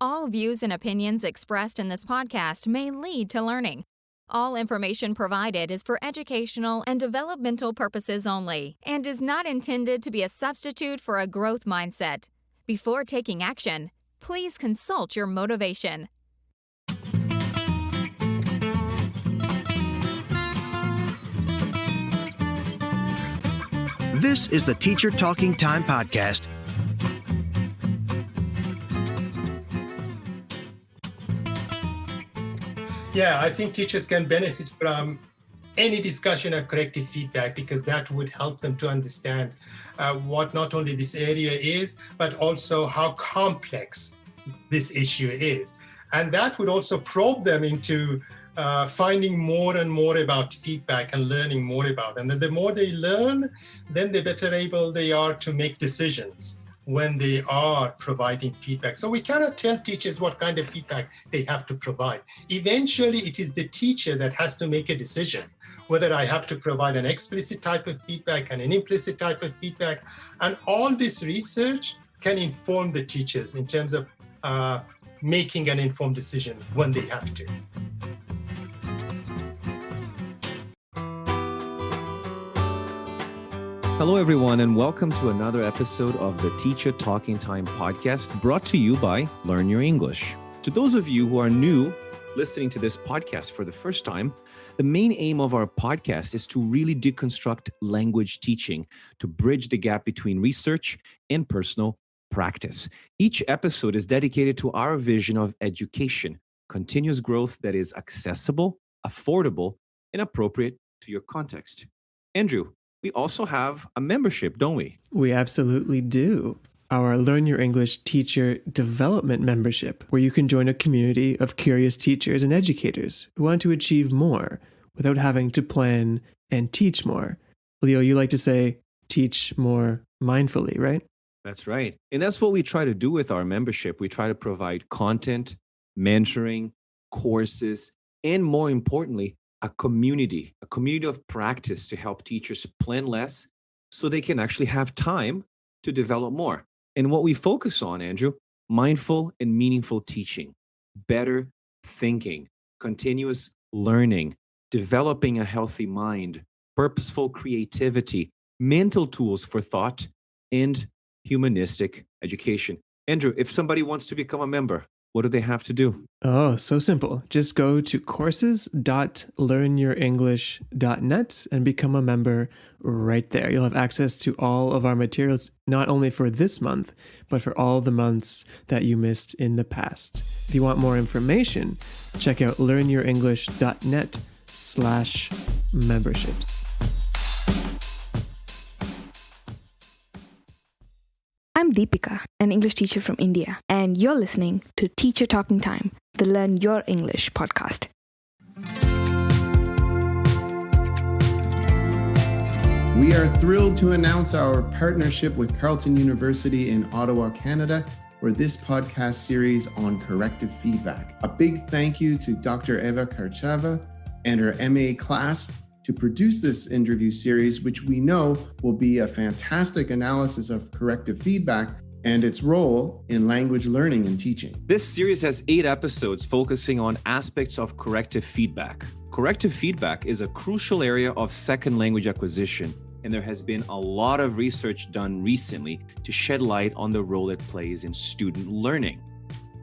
All views and opinions expressed in this podcast may lead to learning. All information provided is for educational and developmental purposes only and is not intended to be a substitute for a growth mindset. Before taking action, please consult your motivation. This is the Teacher Talking Time podcast. Yeah, I think teachers can benefit from any discussion of corrective feedback because that would help them to understand what not only this area is, but also how complex this issue is. And that would also probe them into finding more and more about feedback and learning more about it. And then the more they learn, then the better able they are to make decisions when they are providing feedback. So we cannot tell teachers what kind of feedback they have to provide. Eventually, it is the teacher that has to make a decision whether I have to provide an explicit type of feedback and an implicit type of feedback. And all this research can inform the teachers in terms of making an informed decision when they have to. Hello, everyone, and welcome to another episode of the Teacher Talking Time podcast, brought to you by Learn Your English. To those of you who are new listening to this podcast for the first time, the main aim of our podcast is to really deconstruct language teaching to bridge the gap between research and personal practice. Each episode is dedicated to our vision of education, continuous growth that is accessible, affordable, and appropriate to your context. Andrew, we also have a membership, don't we? We absolutely do. Our Learn Your English Teacher Development membership, where you can join a community of curious teachers and educators who want to achieve more without having to plan and teach more. Leo, you like to say, teach more mindfully, right? That's right. And that's what we try to do with our membership. We try to provide content, mentoring, courses, and more importantly, a community of practice to help teachers plan less so they can actually have time to develop more. And what we focus on, Andrew, mindful and meaningful teaching, better thinking, continuous learning, developing a healthy mind, purposeful creativity, mental tools for thought, and humanistic education. Andrew, if somebody wants to become a member, what do they have to do? Oh, so simple. Just go to courses.learnyourenglish.net and become a member right there. You'll have access to all of our materials, not only for this month, but for all the months that you missed in the past. If you want more information, check out learnyourenglish.net/memberships. I'm Deepika, an English teacher from India, and you're listening to Teacher Talking Time, the Learn Your English podcast. We are thrilled to announce our partnership with Carleton University in Ottawa, Canada, for this podcast series on corrective feedback. A big thank you to Dr. Eva Kartchava and her MA class to produce this interview series, which we know will be a fantastic analysis of corrective feedback and its role in language learning and teaching. This series has 8 episodes focusing on aspects of corrective feedback. Corrective feedback is a crucial area of second language acquisition, and there has been a lot of research done recently to shed light on the role it plays in student learning.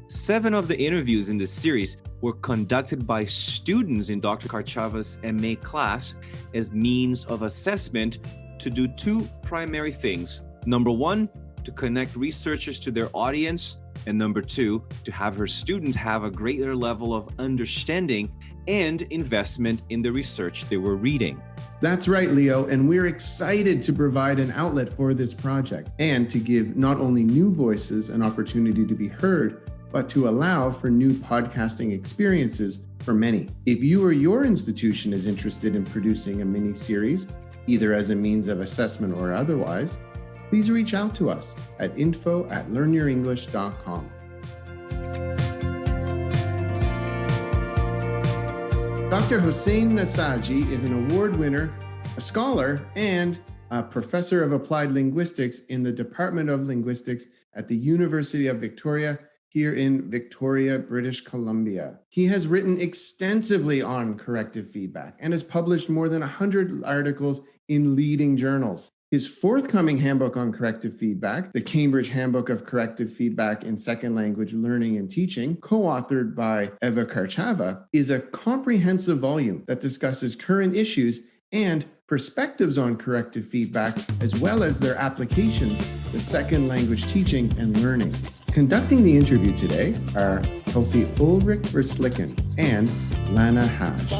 7 of the interviews in this series were conducted by students in Dr. Kartchava's MA class as means of assessment to do 2 primary things. Number 1, to connect researchers to their audience, and number 2, to have her students have a greater level of understanding and investment in the research they were reading. That's right, Leo, and we're excited to provide an outlet for this project and to give not only new voices an opportunity to be heard, but to allow for new podcasting experiences for many. If you or your institution is interested in producing a mini-series, either as a means of assessment or otherwise, please reach out to us at info@learnyourenglish.com. Dr. Hossein Nassaji is an award winner, a scholar, and a professor of applied linguistics in the Department of Linguistics at the University of Victoria here in Victoria, British Columbia. He has written extensively on corrective feedback and has published more than 100 articles in leading journals. His forthcoming handbook on corrective feedback, the Cambridge Handbook of Corrective Feedback in Second Language Learning and Teaching, co-authored by Eva Kartchava, is a comprehensive volume that discusses current issues and perspectives on corrective feedback, as well as their applications to second language teaching and learning. Conducting the interview today are Kelsey Ulrich Verslicken and Lana Haj.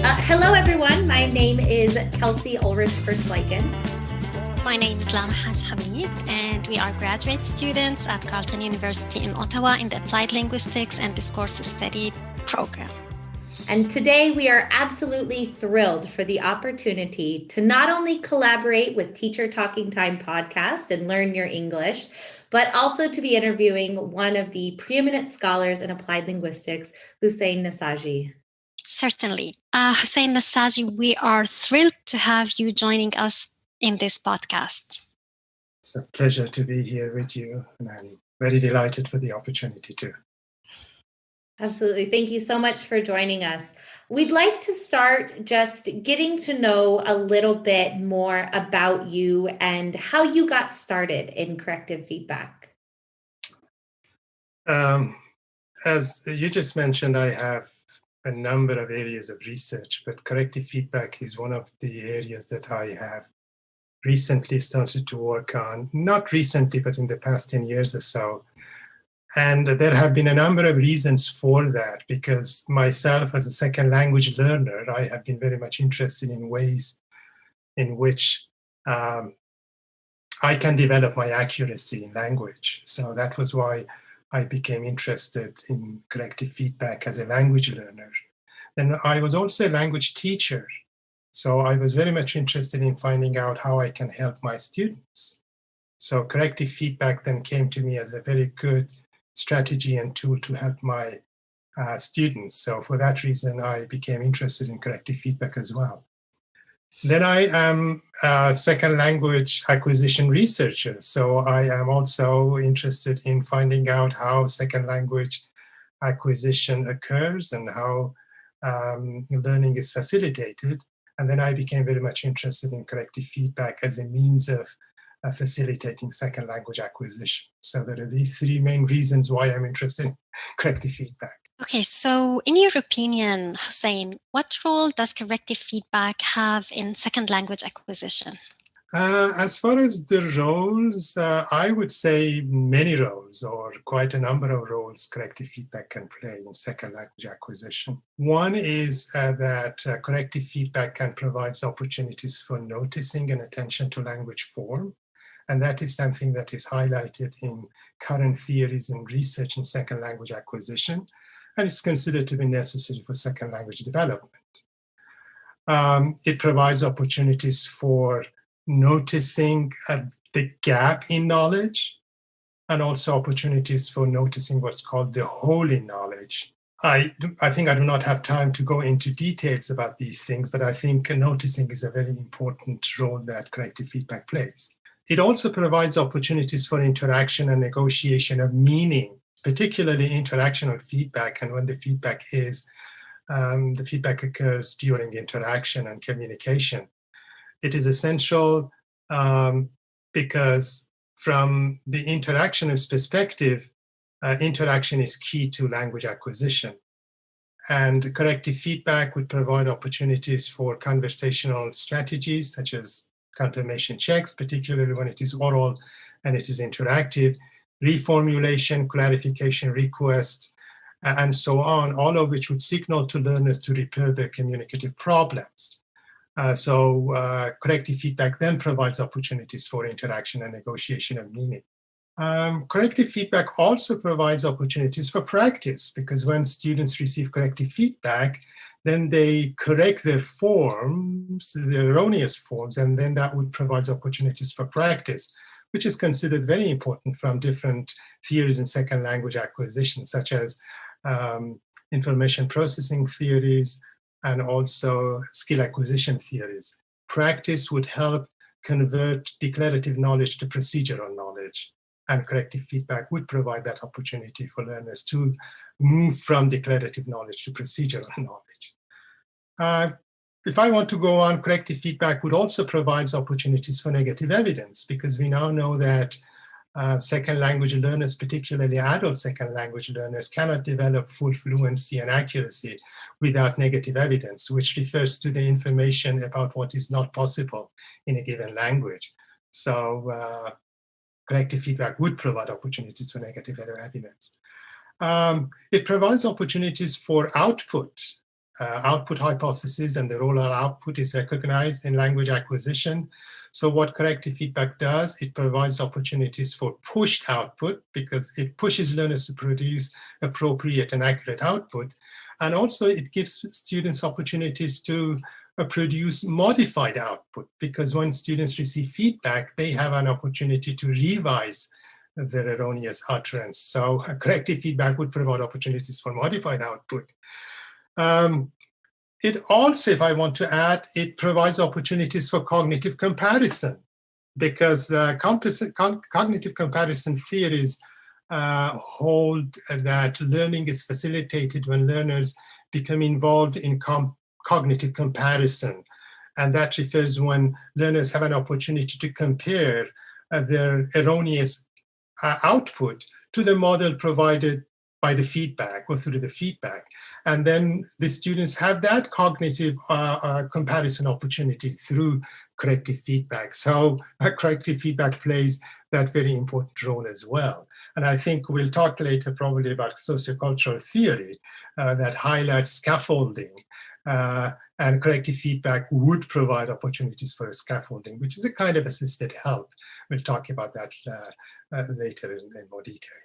Hello, everyone. My name is Kelsey Ulrich Verslicken. My name is Lana Haj Hamid, and we are graduate students at Carleton University in Ottawa in the Applied Linguistics and Discourse Study program. And today we are absolutely thrilled for the opportunity to not only collaborate with Teacher Talking Time podcast and learn your English, but also to be interviewing one of the preeminent scholars in applied linguistics, Hossein Nassaji. Certainly. Hossein Nassaji, we are thrilled to have you joining us in this podcast. It's a pleasure to be here with you, and I'm very delighted for the opportunity too. Absolutely. Thank you so much for joining us. We'd like to start just getting to know a little bit more about you and how you got started in corrective feedback. As you just mentioned, I have a number of areas of research, but corrective feedback is one of the areas that I have recently started to work on. Not recently, but in the past 10 years or so. And there have been a number of reasons for that, because myself as a second language learner, I have been very much interested in ways in which I can develop my accuracy in language. So that was why I became interested in corrective feedback as a language learner. And I was also a language teacher. So I was very much interested in finding out how I can help my students. So corrective feedback then came to me as a very good strategy and tool to help my students. So for that reason, I became interested in corrective feedback as well. Then I am a second language acquisition researcher. So I am also interested in finding out how second language acquisition occurs and how learning is facilitated. And then I became very much interested in corrective feedback as a means of facilitating second language acquisition. So there are these three main reasons why I'm interested in corrective feedback. Okay, so in your opinion, Hossein, what role does corrective feedback have in second language acquisition? As far as the roles, I would say many roles, or quite a number of roles corrective feedback can play in second language acquisition. One is that corrective feedback can provide opportunities for noticing and attention to language form. And that is something that is highlighted in current theories and research in second language acquisition. And it's considered to be necessary for second language development. It provides opportunities for noticing the gap in knowledge, and also opportunities for noticing what's called the hole in knowledge. I think I do not have time to go into details about these things, but I think noticing is a very important role that corrective feedback plays. It also provides opportunities for interaction and negotiation of meaning, particularly interactional feedback, and when the feedback occurs during interaction and communication. It is essential because from the interactionist perspective, interaction is key to language acquisition. And corrective feedback would provide opportunities for conversational strategies, such as confirmation checks, particularly when it is oral and it is interactive, reformulation, clarification requests, and so on, all of which would signal to learners to repair their communicative problems. So corrective feedback then provides opportunities for interaction and negotiation of meaning. Corrective feedback also provides opportunities for practice, because when students receive corrective feedback, then they correct their forms, their erroneous forms, and then that would provide opportunities for practice, which is considered very important from different theories in second language acquisition, such as information processing theories and also skill acquisition theories. Practice would help convert declarative knowledge to procedural knowledge. and corrective feedback would provide that opportunity for learners to move from declarative knowledge to procedural knowledge. If I want to go on, corrective feedback would also provide opportunities for negative evidence, because we now know that second language learners, particularly adult second language learners, cannot develop full fluency and accuracy without negative evidence, which refers to the information about what is not possible in a given language. So corrective feedback would provide opportunities for negative evidence. It provides opportunities for output hypothesis, and the role of output is recognized in language acquisition. So what corrective feedback does, it provides opportunities for pushed output, because it pushes learners to produce appropriate and accurate output. And also it gives students opportunities to produce modified output, because when students receive feedback, they have an opportunity to revise their erroneous utterance. So corrective feedback would provide opportunities for modified output. It also, if I want to add, it provides opportunities for cognitive comparison, because cognitive comparison theories hold that learning is facilitated when learners become involved in cognitive comparison. And that refers when learners have an opportunity to compare their erroneous output to the model provided by the feedback or through the feedback. And then the students have that cognitive comparison opportunity through corrective feedback. So corrective feedback plays that very important role as well. And I think we'll talk later probably about sociocultural theory that highlights scaffolding. And corrective feedback would provide opportunities for scaffolding, which is a kind of assisted help. We'll talk about that later in more detail.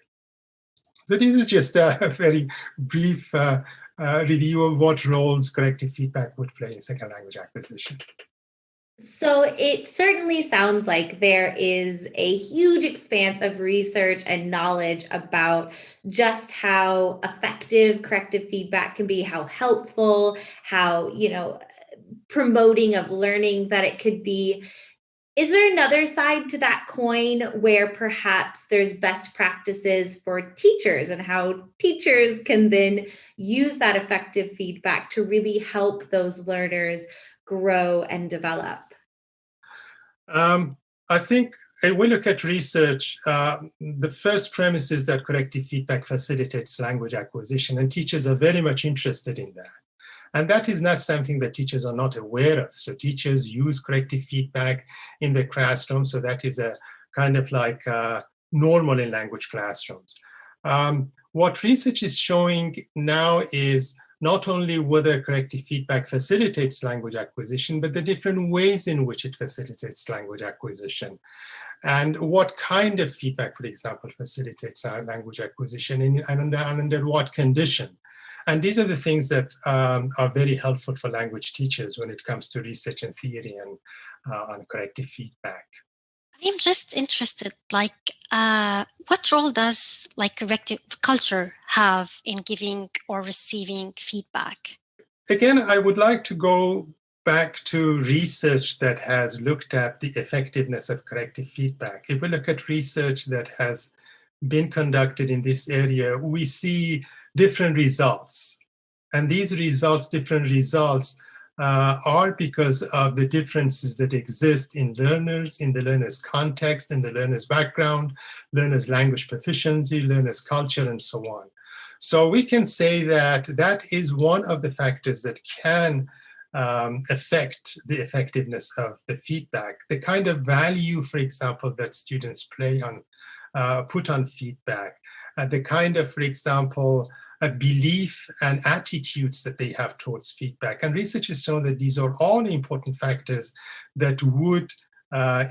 So this is just a very brief review of what roles corrective feedback would play in second language acquisition. So it certainly sounds like there is a huge expanse of research and knowledge about just how effective corrective feedback can be, how helpful, how, promoting of learning that it could be. Is there another side to that coin where perhaps there's best practices for teachers and how teachers can then use that effective feedback to really help those learners grow and develop? I think when we look at research, the first premise is that corrective feedback facilitates language acquisition, and teachers are very much interested in that. And that is not something that teachers are not aware of. So teachers use corrective feedback in the classroom. So that is a kind of like normal in language classrooms. What research is showing now is not only whether corrective feedback facilitates language acquisition, but the different ways in which it facilitates language acquisition. And what kind of feedback, for example, facilitates our language acquisition and under what condition. And these are the things that are very helpful for language teachers when it comes to research and theory and on corrective feedback. I'm just interested, what role does corrective culture have in giving or receiving feedback? Again, I would like to go back to research that has looked at the effectiveness of corrective feedback. If we look at research that has been conducted in this area, we see different results. And these different results are because of the differences that exist in learners, in the learner's context, in the learner's background, learner's language proficiency, learner's culture, and so on. So we can say that that is one of the factors that can affect the effectiveness of the feedback. The kind of value, for example, that students put on feedback, the kind of, for example, a belief and attitudes that they have towards feedback. And research has shown that these are all important factors that would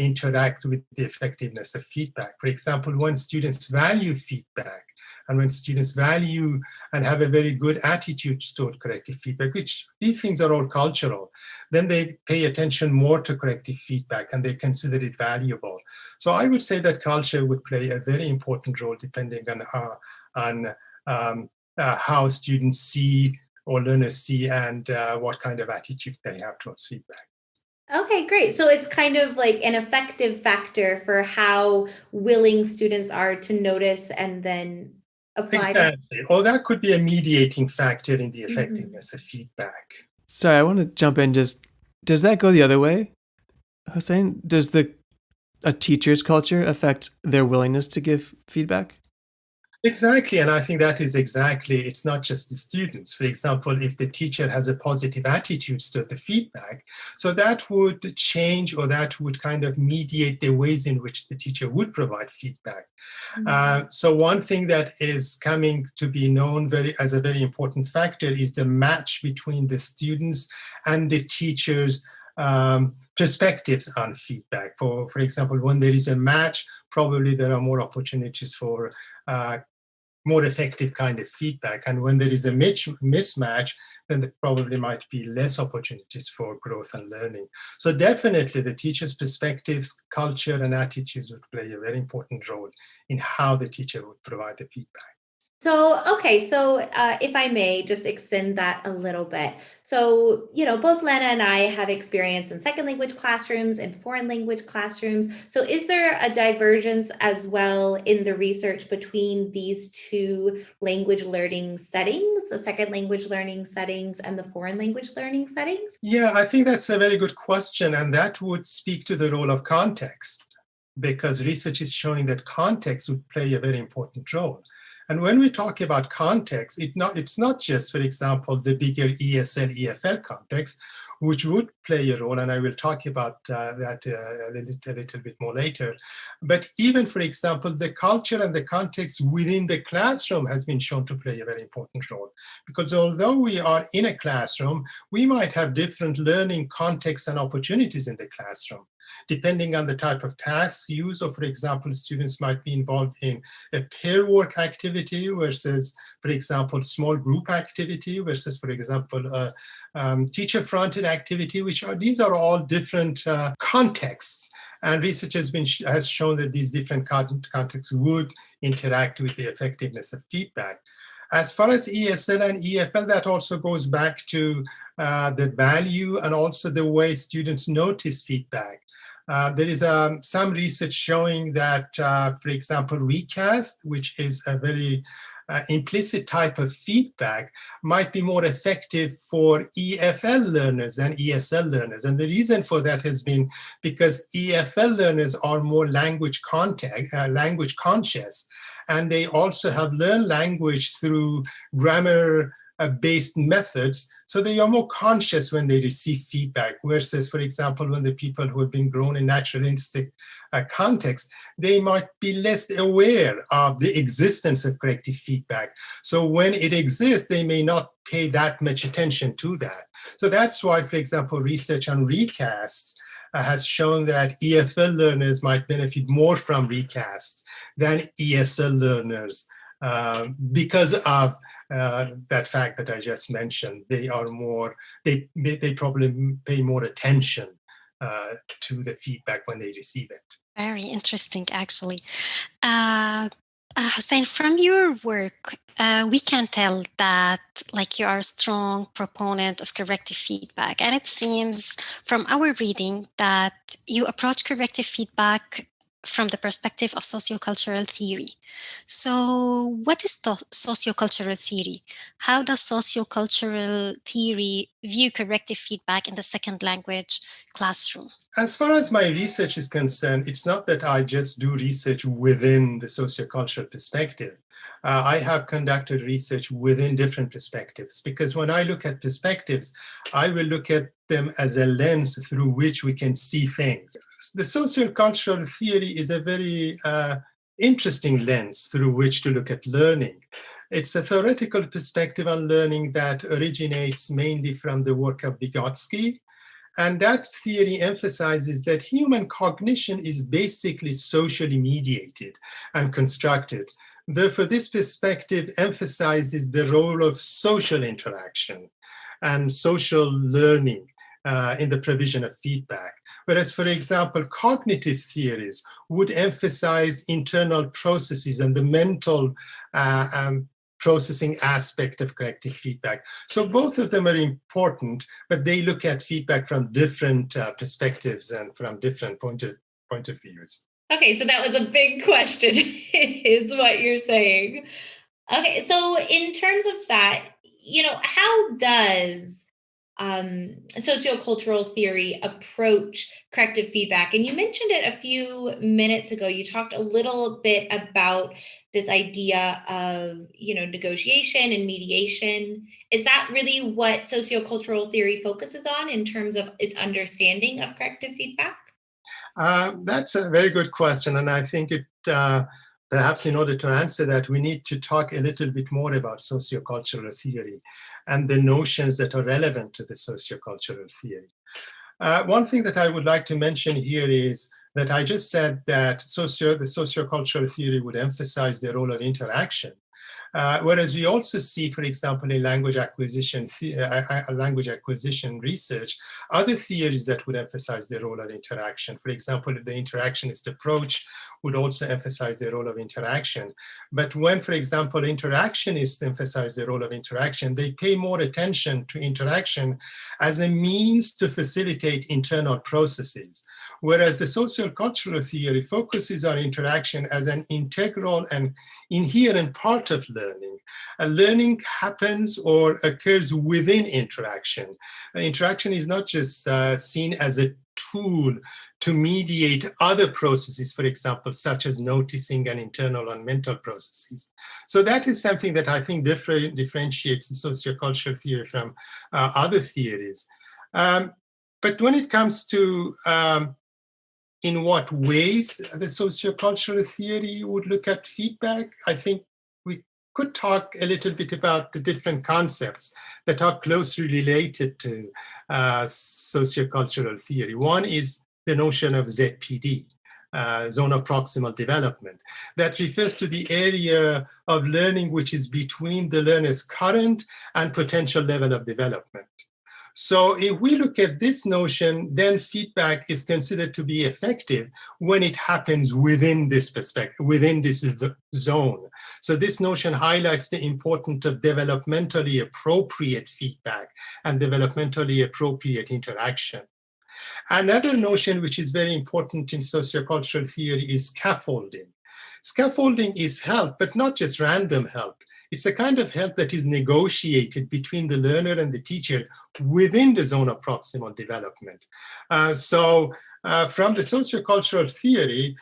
interact with the effectiveness of feedback. For example, when students value feedback and when students value and have a very good attitude toward corrective feedback, which these things are all cultural, then they pay attention more to corrective feedback and they consider it valuable. So I would say that culture would play a very important role depending on how students see or learners see and what kind of attitude they have towards feedback. Okay, great. So it's kind of like an effective factor for how willing students are to notice and then apply that. Exactly. Or that could be a mediating factor in the Mhm. effectiveness of feedback. Sorry, I want to jump in. Does that go the other way, Hossein? Does a teacher's culture affect their willingness to give feedback? Exactly. And I think that is exactly, it's not just the students. For example, if the teacher has a positive attitude to the feedback, so that would change, or that would kind of mediate the ways in which the teacher would provide feedback. So one thing that is coming to be known as a very important factor is the match between the students and the teachers' perspectives on feedback. For example, when there is a match, probably there are more opportunities for more effective kind of feedback. And when there is a mismatch, then there probably might be less opportunities for growth and learning. So definitely the teacher's perspectives, culture, and attitudes would play a very important role in how the teacher would provide the feedback. So, okay, so if I may just extend that a little bit. So, both Lena and I have experience in second language classrooms and foreign language classrooms. So, is there a divergence as well in the research between these two language learning settings, the second language learning settings and the foreign language learning settings? Yeah, I think that's a very good question. And that would speak to the role of context, because research is showing that context would play a very important role. And when we talk about context, it's not just, for example, the bigger ESL, EFL context, which would play a role, and I will talk about that a little bit more later. But even, for example, the culture and the context within the classroom has been shown to play a very important role. Because although we are in a classroom, we might have different learning contexts and opportunities in the classroom, depending on the type of task used. Or, for example, students might be involved in a pair work activity versus, for example, small group activity versus, for example, teacher-fronted activity, these are all different contexts. And research has shown that these different contexts would interact with the effectiveness of feedback. As far as ESL and EFL, that also goes back to the value and also the way students notice feedback. There is some research showing that, for example, recast, which is a very implicit type of feedback, might be more effective for EFL learners than ESL learners. And the reason for that has been because EFL learners are more language conscious, and they also have learned language through grammar-based methods. So they are more conscious when they receive feedback, versus, for example, when the people who have been grown in naturalistic context, they might be less aware of the existence of corrective feedback. So when it exists, they may not pay that much attention to that. So that's why, for example, research on recasts has shown that EFL learners might benefit more from recasts than ESL learners because of that fact that I just mentioned. They probably pay more attention to the feedback when they receive it. Very interesting, actually. Hossein, from your work, we can tell that you are a strong proponent of corrective feedback. And it seems from our reading that you approach corrective feedback from the perspective of sociocultural theory. So what is the sociocultural theory? How does sociocultural theory view corrective feedback in the second language classroom? As far as my research is concerned, it's not that I just do research within the sociocultural perspective. I have conducted research within different perspectives, because when I look at perspectives, I will look at them as a lens through which we can see things. The sociocultural theory is a very interesting lens through which to look at learning. It's a theoretical perspective on learning that originates mainly from the work of Vygotsky. And that theory emphasizes that human cognition is basically socially mediated and constructed. Therefore, this perspective emphasizes the role of social interaction and social learning in the provision of feedback. Whereas, for example, cognitive theories would emphasize internal processes and the mental processing aspect of corrective feedback. So both of them are important, but they look at feedback from different perspectives and from different point of views. Okay, so that was a big question, is what you're saying. Okay, so in terms of that, how does sociocultural theory approach corrective feedback? And you mentioned it a few minutes ago. You talked a little bit about this idea of, negotiation and mediation. Is that really what sociocultural theory focuses on in terms of its understanding of corrective feedback? That's a very good question. And I think perhaps in order to answer that, we need to talk a little bit more about sociocultural theory and the notions that are relevant to the sociocultural theory. One thing that I would like to mention here is that I just said that the sociocultural theory would emphasize the role of interaction. Whereas we also see, for example, in language acquisition research, other theories that would emphasize the role of interaction. For example, the interactionist approach would also emphasize the role of interaction. But when, for example, interactionists emphasize the role of interaction, they pay more attention to interaction as a means to facilitate internal processes. Whereas the sociocultural theory focuses on interaction as an integral and inherent part of learning. Learning happens or occurs within interaction. Interaction is not just seen as a tool to mediate other processes, for example, such as noticing and internal and mental processes. So that is something that I think differentiates the sociocultural theory from other theories. But when it comes to in what ways the sociocultural theory would look at feedback, I think we could talk a little bit about the different concepts that are closely related to sociocultural theory. One is the notion of ZPD, zone of proximal development, that refers to the area of learning which is between the learner's current and potential level of development. So if we look at this notion, then feedback is considered to be effective when it happens within this perspective, within this zone. So this notion highlights the importance of developmentally appropriate feedback and developmentally appropriate interaction. Another notion which is very important in sociocultural theory is scaffolding. Scaffolding is help, but not just random help. It's a kind of help that is negotiated between the learner and the teacher within the zone of proximal development. From the sociocultural theory,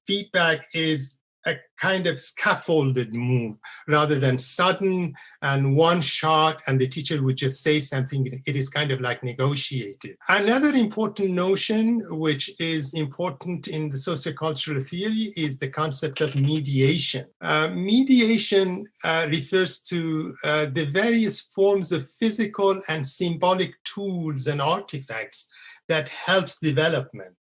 feedback is a kind of scaffolded move rather than sudden and one shot and the teacher would just say something. It is kind of like negotiated. Another important notion which is important in the sociocultural theory is the concept of mediation. Mediation refers to the various forms of physical and symbolic tools and artifacts that helps development.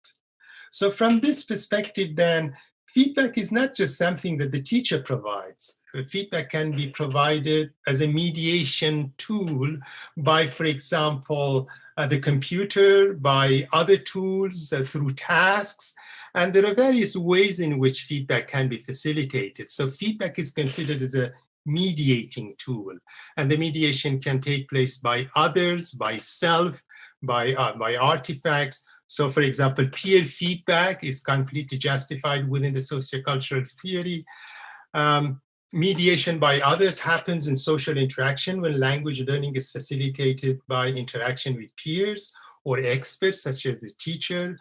So from this perspective then, feedback is not just something that the teacher provides. Feedback can be provided as a mediation tool by, for example, the computer, by other tools, through tasks. And there are various ways in which feedback can be facilitated. So feedback is considered as a mediating tool. And the mediation can take place by others, by self, by artifacts. So, for example, peer feedback is completely justified within the sociocultural theory. Mediation by others happens in social interaction when language learning is facilitated by interaction with peers or experts such as the teacher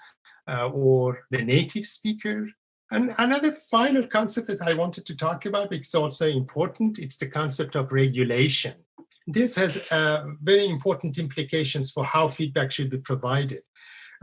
or the native speaker. And another final concept that I wanted to talk about, because it's also important, it's the concept of regulation. This has very important implications for how feedback should be provided.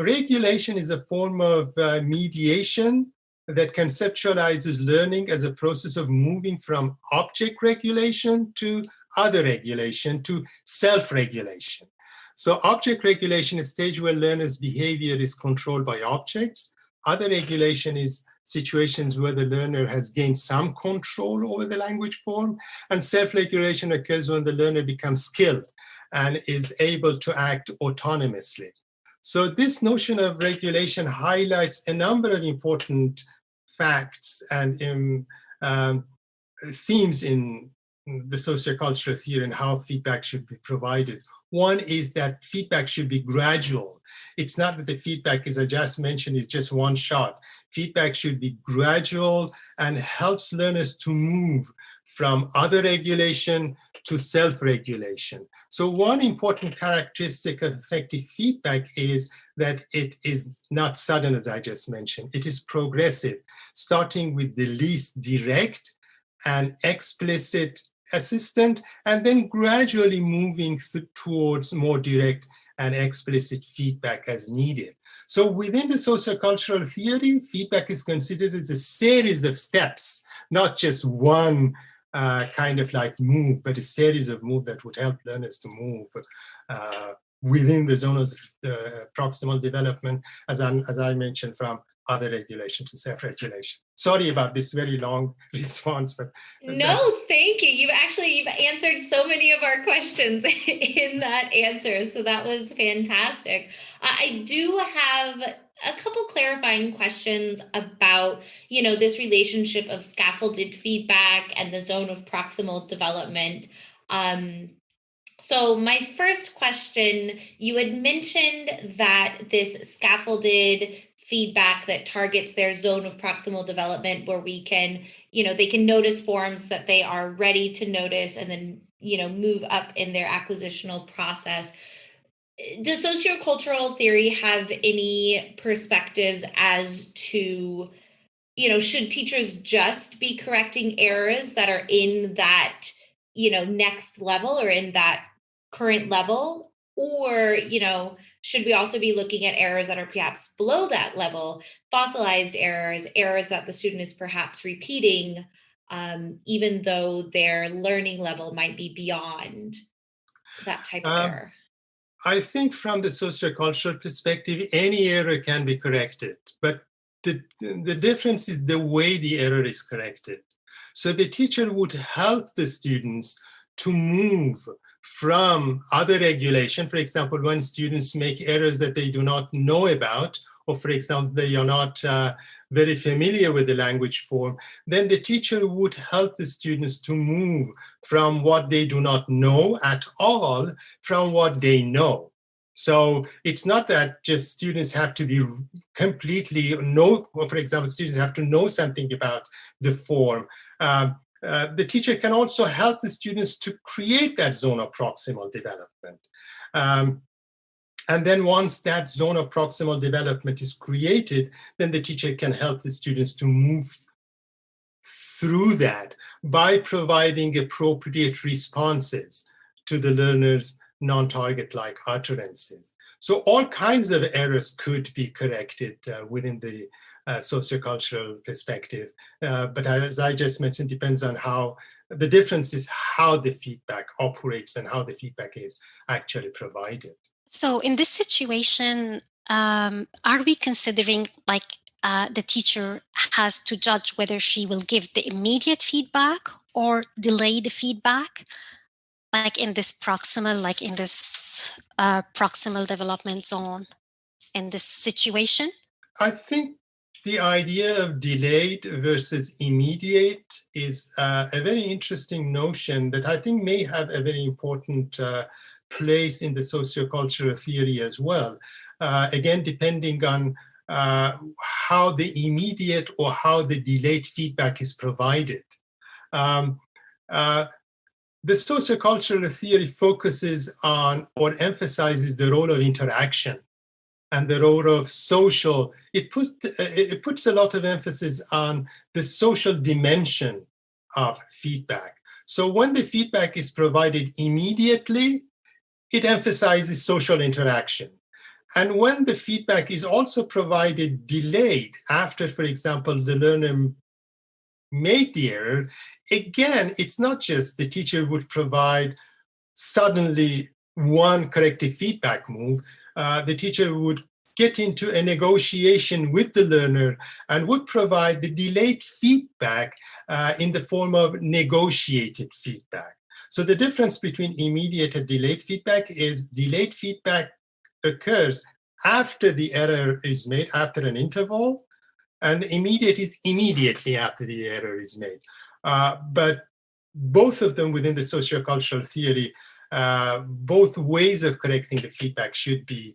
Regulation is a form of mediation that conceptualizes learning as a process of moving from object regulation to other regulation to self-regulation. So object regulation is a stage where learners' behavior is controlled by objects. Other regulation is situations where the learner has gained some control over the language form. And self-regulation occurs when the learner becomes skilled and is able to act autonomously. So this notion of regulation highlights a number of important facts and themes in the sociocultural theory and how feedback should be provided. One is that feedback should be gradual. It's not that the feedback, as I just mentioned, is just one shot. Feedback should be gradual and helps learners to move from other regulation to self-regulation. So one important characteristic of effective feedback is that it is not sudden, as I just mentioned. It is progressive, starting with the least direct and explicit assistant, and then gradually moving towards more direct and explicit feedback as needed. So within the sociocultural theory, feedback is considered as a series of steps, not just one kind of like move, but a series of moves that would help learners to move within the zone of proximal development, as I mentioned, from other regulation to self-regulation. Sorry about this very long response, but no, thank you. You've answered so many of our questions in that answer, so that was fantastic. I do have a couple clarifying questions about, this relationship of scaffolded feedback and the zone of proximal development. So my first question, you had mentioned that this scaffolded feedback that targets their zone of proximal development, where we can, they can notice forms that they are ready to notice and then, move up in their acquisitional process. Does sociocultural theory have any perspectives as to, should teachers just be correcting errors that are in that, next level or in that current level? Or, should we also be looking at errors that are perhaps below that level, fossilized errors that the student is perhaps repeating, even though their learning level might be beyond that type of error? I think from the sociocultural perspective, any error can be corrected, but the difference is the way the error is corrected. So the teacher would help the students to move from other regulation. For example, when students make errors that they do not know about, or for example, they are not very familiar with the language form, then the teacher would help the students to move from what they do not know at all, from what they know. So it's not that just students have to be completely for example, students have to know something about the form. The teacher can also help the students to create that zone of proximal development. And then once that zone of proximal development is created, then the teacher can help the students to move through that by providing appropriate responses to the learner's non-target-like utterances. So all kinds of errors could be corrected within the sociocultural perspective. But as I just mentioned, depends on how, the difference is how the feedback operates and how the feedback is actually provided. So in this situation, are we considering the teacher has to judge whether she will give the immediate feedback or delay the feedback? In this proximal development zone in this situation? I think the idea of delayed versus immediate is a very interesting notion that I think may have a very important place in the sociocultural theory as well. Again, depending on how the immediate or how the delayed feedback is provided. The sociocultural theory focuses on or emphasizes the role of interaction and the role of social. It puts a lot of emphasis on the social dimension of feedback. So when the feedback is provided immediately, it emphasizes social interaction. And when the feedback is also provided delayed after, for example, the learner made the error, again, it's not just the teacher would provide suddenly one corrective feedback move. The teacher would get into a negotiation with the learner and would provide the delayed feedback in the form of negotiated feedback. So the difference between immediate and delayed feedback is delayed feedback occurs after the error is made, after an interval, and immediate is immediately after the error is made. But both of them within the sociocultural theory, both ways of correcting the feedback should be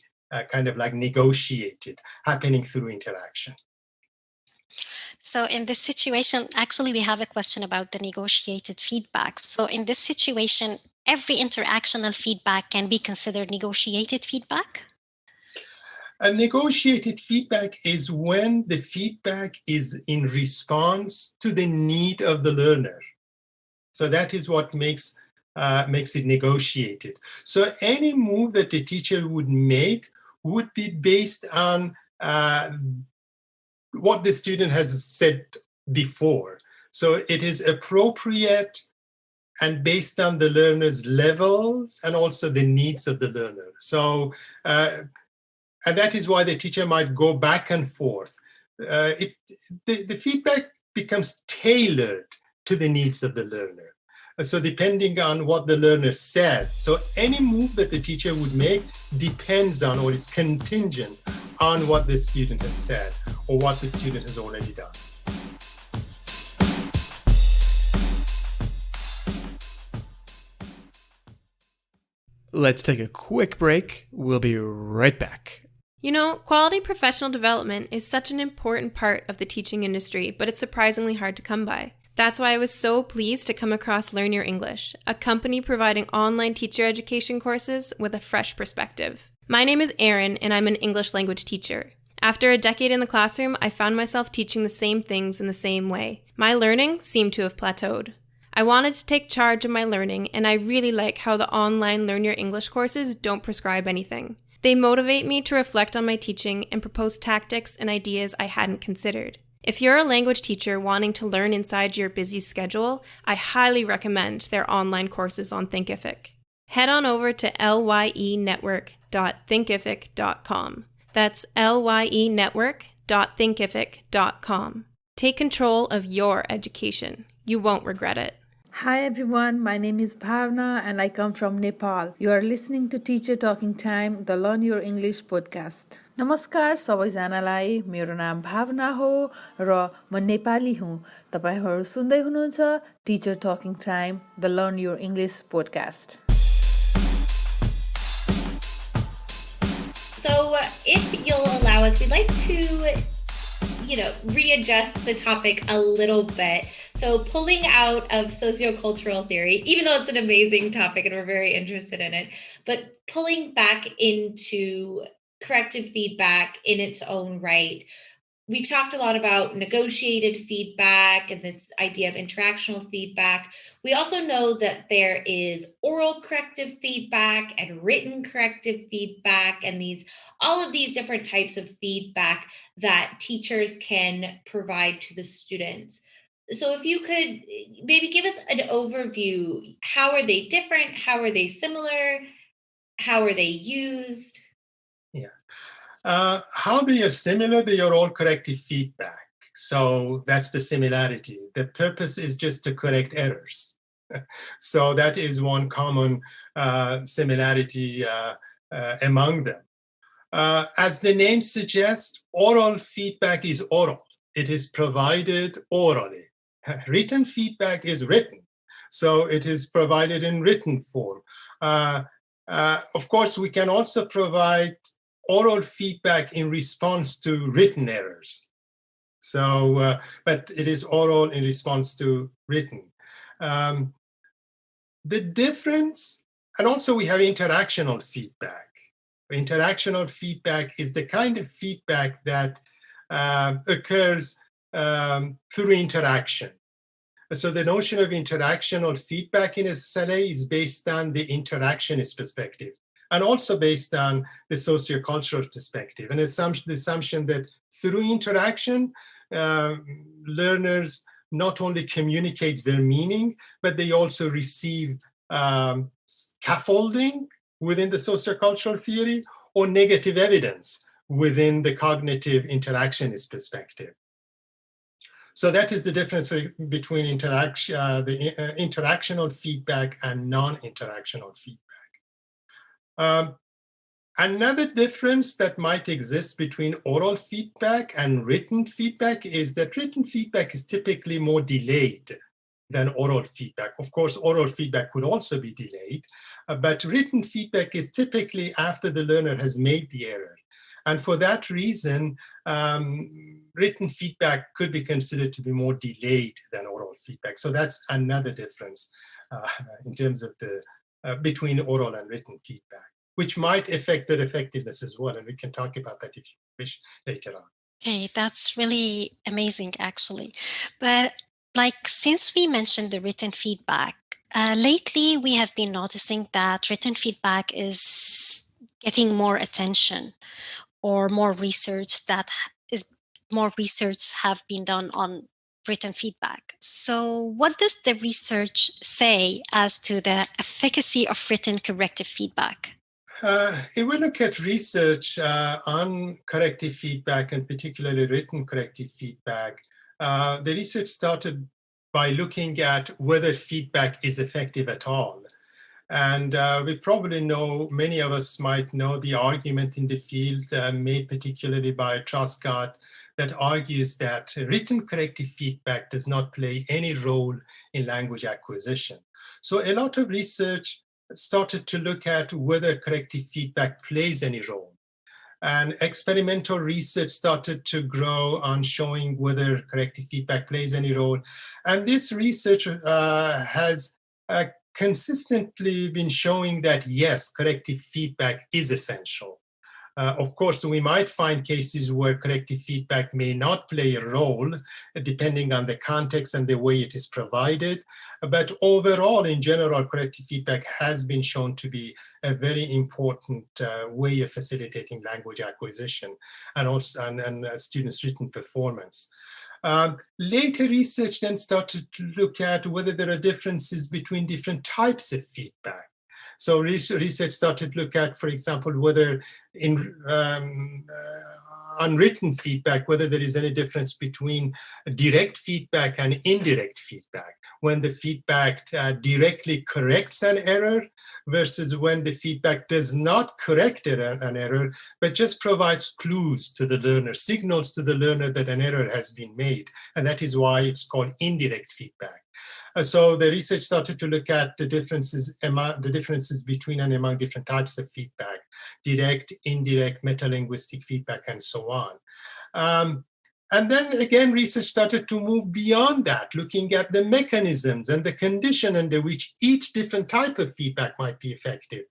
kind of like negotiated, happening through interaction. So in this situation, actually, we have a question about the negotiated feedback. So in this situation, every interactional feedback can be considered negotiated feedback? A negotiated feedback is when the feedback is in response to the need of the learner. So that is what makes it negotiated. So any move that the teacher would make would be based on what the student has said before. So it is appropriate and based on the learner's levels and also the needs of the learner. So, and that is why the teacher might go back and forth. The feedback becomes tailored to the needs of the learner. So depending on what the learner says, so any move that the teacher would make depends on or is contingent on what the student has said or what the student has already done. Let's take a quick break. We'll be right back. You know, quality professional development is such an important part of the teaching industry, but it's surprisingly hard to come by. That's why I was so pleased to come across Learn Your English, a company providing online teacher education courses with a fresh perspective. My name is Erin, and I'm an English language teacher. After a decade in the classroom, I found myself teaching the same things in the same way. My learning seemed to have plateaued. I wanted to take charge of my learning, and I really like how the online Learn Your English courses don't prescribe anything. They motivate me to reflect on my teaching and propose tactics and ideas I hadn't considered. If you're a language teacher wanting to learn inside your busy schedule, I highly recommend their online courses on Thinkific. Head on over to lyenetwork.thinkific.com. That's lyenetwork.thinkific.com. Take control of your education. You won't regret it. Hi everyone, my name is Bhavna and I come from Nepal. You are listening to Teacher Talking Time, the Learn Your English podcast. नमस्कार सबैजनालाई, मेरो नाम भावना हो र म नेपाली हुँ। तपाईहरु सुन्दै हुनुहुन्छ Teacher Talking Time, the Learn Your English podcast. So if you'll allow us, we'd like to readjust the topic a little bit. So pulling out of sociocultural theory, even though it's an amazing topic and we're very interested in it, but pulling back into corrective feedback in its own right. We've talked a lot about negotiated feedback and this idea of interactional feedback. We also know that there is oral corrective feedback and written corrective feedback and all of these different types of feedback that teachers can provide to the students. So if you could maybe give us an overview, how are they different? How are they similar? How are they used? How they are similar, they are all corrective feedback. So that's the similarity. The purpose is just to correct errors. So that is one common similarity among them. As the name suggests, oral feedback is oral. It is provided orally. Written feedback is written. So it is provided in written form. Of course, we can also provide oral feedback in response to written errors. So, but it is oral in response to written. The difference, and also we have interactional feedback. Interactional feedback is the kind of feedback that occurs through interaction. So the notion of interactional feedback in SLA is based on the interactionist perspective, and also based on the sociocultural perspective, and the assumption that through interaction, learners not only communicate their meaning, but they also receive scaffolding within the sociocultural theory or negative evidence within the cognitive interactionist perspective. So that is the difference between interactional feedback and non-interactional feedback. Another difference that might exist between oral feedback and written feedback is that written feedback is typically more delayed than oral feedback. Of course, oral feedback could also be delayed, but written feedback is typically after the learner has made the error. And for that reason, written feedback could be considered to be more delayed than oral feedback. So that's another difference in terms of the between oral and written feedback, which might affect their effectiveness as well. And we can talk about that if you wish later on. Okay, that's really amazing, actually. But since we mentioned the written feedback, lately we have been noticing that written feedback is getting more attention, or more research have been done on written feedback. So what does the research say as to the efficacy of written corrective feedback? If we look at research on corrective feedback, and particularly written corrective feedback, the research started by looking at whether feedback is effective at all. And we probably know, many of us might know the argument in the field made particularly by Truscott that argues that written corrective feedback does not play any role in language acquisition. So a lot of research started to look at whether corrective feedback plays any role. And experimental research started to grow on showing whether corrective feedback plays any role. And this research has consistently been showing that, yes, corrective feedback is essential. Of course, we might find cases where corrective feedback may not play a role, depending on the context and the way it is provided. But overall, in general, corrective feedback has been shown to be a very important way of facilitating language acquisition and also and students' written performance. Later research then started to look at whether there are differences between different types of feedback. So research started to look at, for example, whether in unwritten feedback, whether there is any difference between direct feedback and indirect feedback, when the feedback directly corrects an error versus when the feedback does not correct an error, but just provides clues to the learner, signals to the learner that an error has been made. And that is why it's called indirect feedback. So the research started to look at the differences between and among different types of feedback, direct, indirect, metalinguistic feedback, and so on. And then again, research started to move beyond that, looking at the mechanisms and the condition under which each different type of feedback might be effective.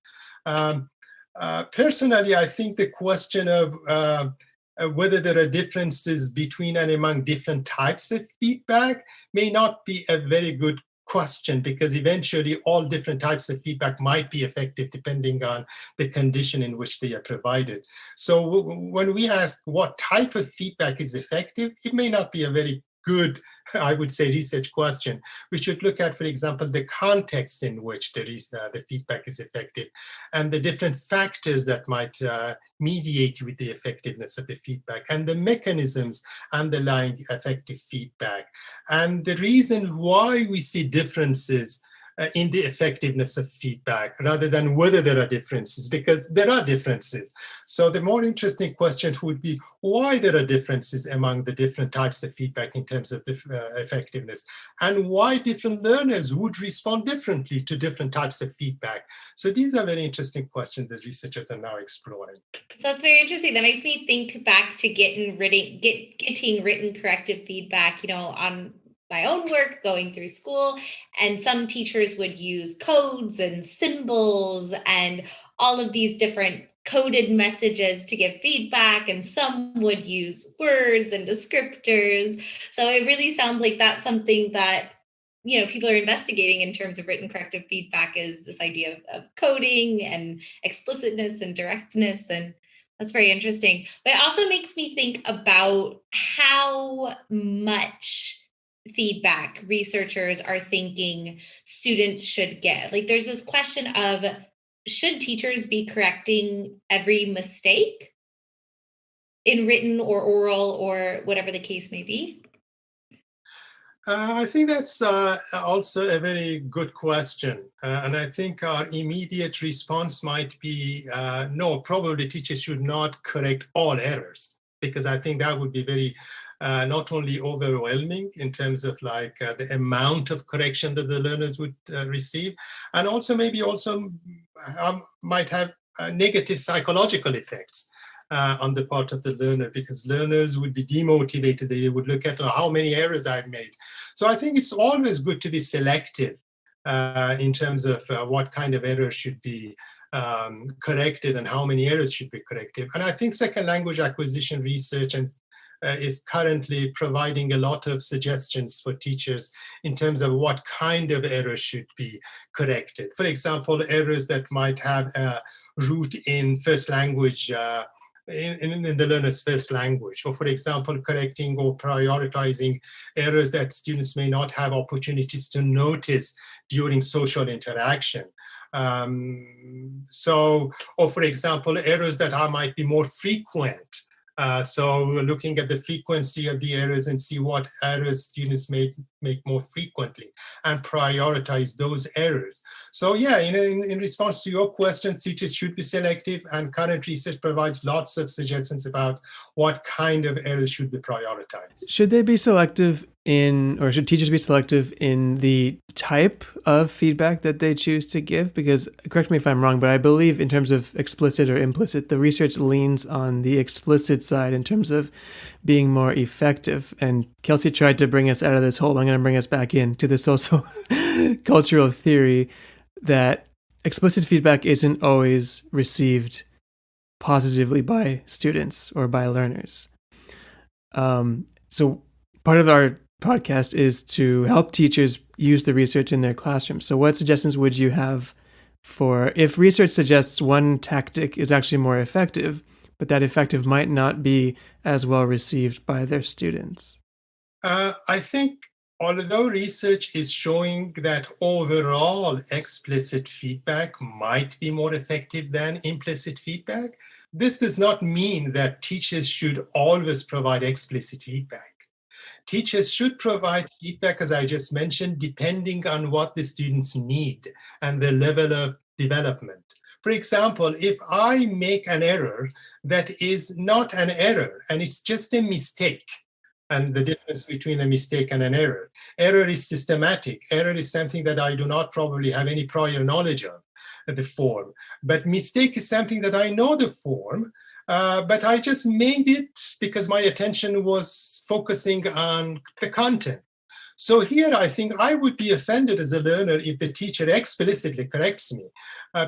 Personally, I think the question of whether there are differences between and among different types of feedback may not be a very good question, because eventually all different types of feedback might be effective depending on the condition in which they are provided. So when we ask what type of feedback is effective, it may not be a very good, I would say, research question. We should look at, for example, the context in which the feedback is effective and the different factors that might mediate with the effectiveness of the feedback and the mechanisms underlying effective feedback and the reason why we see differences in the effectiveness of feedback rather than whether there are differences, because there are differences. So the more interesting question would be why there are differences among the different types of feedback in terms of the effectiveness, and why different learners would respond differently to different types of feedback. So these are very interesting questions that researchers are now exploring. So that's very interesting. That makes me think back to getting written corrective feedback, on my own work going through school, and some teachers would use codes and symbols and all of these different coded messages to give feedback, and some would use words and descriptors. So it really sounds like that's something that people are investigating in terms of written corrective feedback, is this idea of coding and explicitness and directness, and that's very interesting. But it also makes me think about how much feedback researchers are thinking students should get. Like, there's this question of, should teachers be correcting every mistake in written or oral or whatever the case may be? I think that's also a very good question. And I think our immediate response might be, no, probably teachers should not correct all errors, because I think that would be very not only overwhelming in terms of like the amount of correction that the learners would receive, and also maybe also might have negative psychological effects on the part of the learner, because learners would be demotivated. They would look at how many errors I've made. So I think it's always good to be selective in terms of what kind of errors should be corrected and how many errors should be corrected. And I think second language acquisition research is currently providing a lot of suggestions for teachers in terms of what kind of errors should be corrected. For example, errors that might have a root in first language, in the learner's first language, or for example, correcting or prioritizing errors that students may not have opportunities to notice during social interaction. Or for example, errors that might be more frequent. So looking at the frequency of the errors and see what errors students make more frequently and prioritize those errors. So yeah, in response to your question, teachers should be selective, and current research provides lots of suggestions about what kind of errors should be prioritized. Should they be selective or should teachers be selective in the type of feedback that they choose to give? Because, correct me if I'm wrong, but I believe in terms of explicit or implicit, the research leans on the explicit side in terms of being more effective. And Kelsey tried to bring us out of this hole. I'm going to bring us back into the social cultural theory that explicit feedback isn't always received positively by students or by learners. So part of our podcast is to help teachers use the research in their classrooms. So what suggestions would you have for if research suggests one tactic is actually more effective, but that effective might not be as well received by their students? I think although research is showing that overall explicit feedback might be more effective than implicit feedback, this does not mean that teachers should always provide explicit feedback. Teachers should provide feedback, as I just mentioned, depending on what the students need and the level of development. For example, if I make an error that is not an error and it's just a mistake, and the difference between a mistake and an error. Error is systematic. Error is something that I do not probably have any prior knowledge of, the form. But mistake is something that I know the form, but I just made it because my attention was focusing on the content. So here I think I would be offended as a learner if the teacher explicitly corrects me,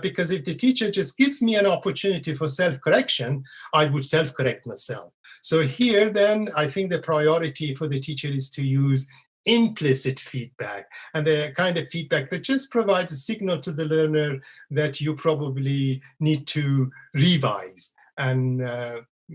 because if the teacher just gives me an opportunity for self-correction, I would self-correct myself. So here then I think the priority for the teacher is to use implicit feedback, and the kind of feedback that just provides a signal to the learner that you probably need to revise and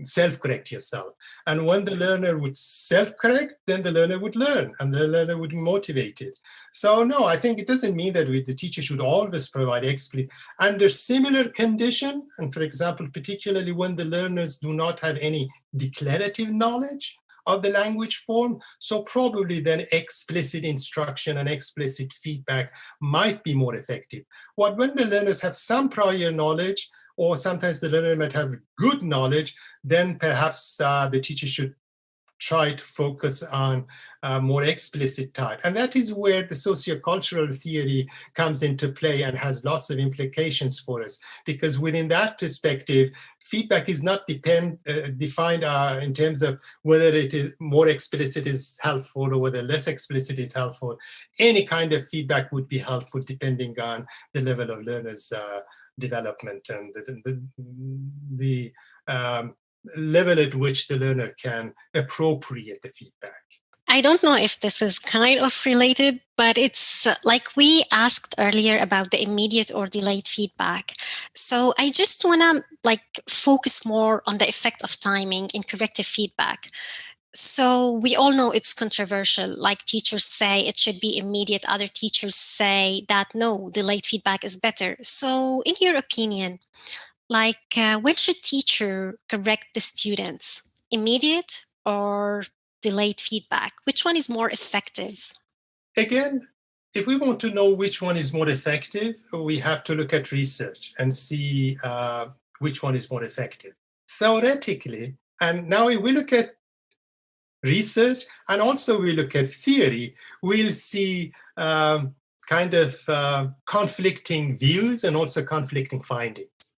self-correct yourself. And when the learner would self-correct, then the learner would learn and the learner would be motivated. So no, I think it doesn't mean that the teacher should always provide explicit. Under similar condition, and for example, particularly when the learners do not have any declarative knowledge of the language form, so probably then explicit instruction and explicit feedback might be more effective. When the learners have some prior knowledge, or sometimes the learner might have good knowledge, then perhaps the teacher should try to focus on more explicit type. And that is where the sociocultural theory comes into play and has lots of implications for us, because within that perspective, feedback is not defined in terms of whether it is more explicit is helpful or whether less explicit is helpful. Any kind of feedback would be helpful depending on the level of learners' development and the level at which the learner can appropriate the feedback. I don't know if this is kind of related, but it's like we asked earlier about the immediate or delayed feedback. So I just want to focus more on the effect of timing in corrective feedback. So we all know it's controversial. Like teachers say it should be immediate. Other teachers say that no, delayed feedback is better. So in your opinion, when should teacher correct the students? Immediate or delayed feedback? Which one is more effective? Again, if we want to know which one is more effective, we have to look at research and see which one is more effective. Theoretically, and now if we look at research and also we look at theory, we'll see conflicting views and also conflicting findings.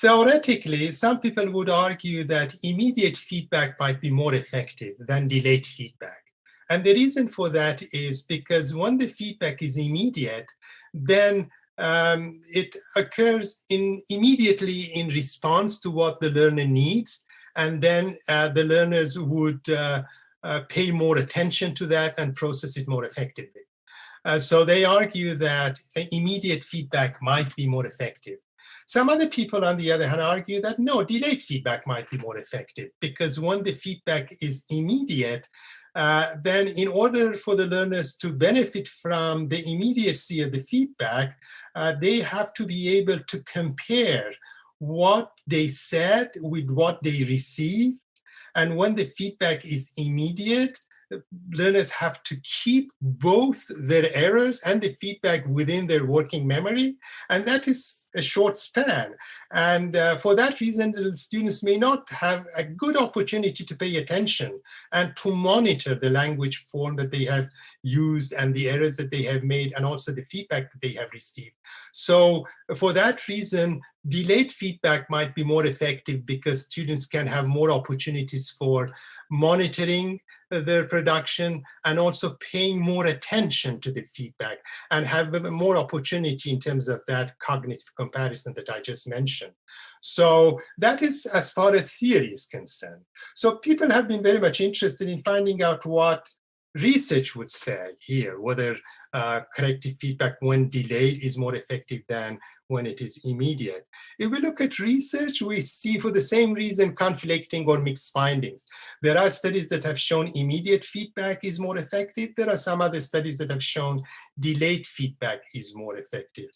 Theoretically, some people would argue that immediate feedback might be more effective than delayed feedback. And the reason for that is because when the feedback is immediate, then it occurs immediately in response to what the learner needs. And then the learners would pay more attention to that and process it more effectively. So they argue that immediate feedback might be more effective. Some other people, on the other hand, argue that no, delayed feedback might be more effective because when the feedback is immediate, then in order for the learners to benefit from the immediacy of the feedback, they have to be able to compare what they said with what they receive. And when the feedback is immediate, learners have to keep both their errors and the feedback within their working memory. And that is a short span. And for that reason, the students may not have a good opportunity to pay attention and to monitor the language form that they have used and the errors that they have made and also the feedback that they have received. So for that reason, delayed feedback might be more effective because students can have more opportunities for monitoring their production and also paying more attention to the feedback and have more opportunity in terms of that cognitive comparison that I just mentioned. So that is as far as theory is concerned. So people have been very much interested in finding out what research would say here, whether corrective feedback when delayed is more effective than when it is immediate. If we look at research, we see for the same reason conflicting or mixed findings. There are studies that have shown immediate feedback is more effective. There are some other studies that have shown delayed feedback is more effective.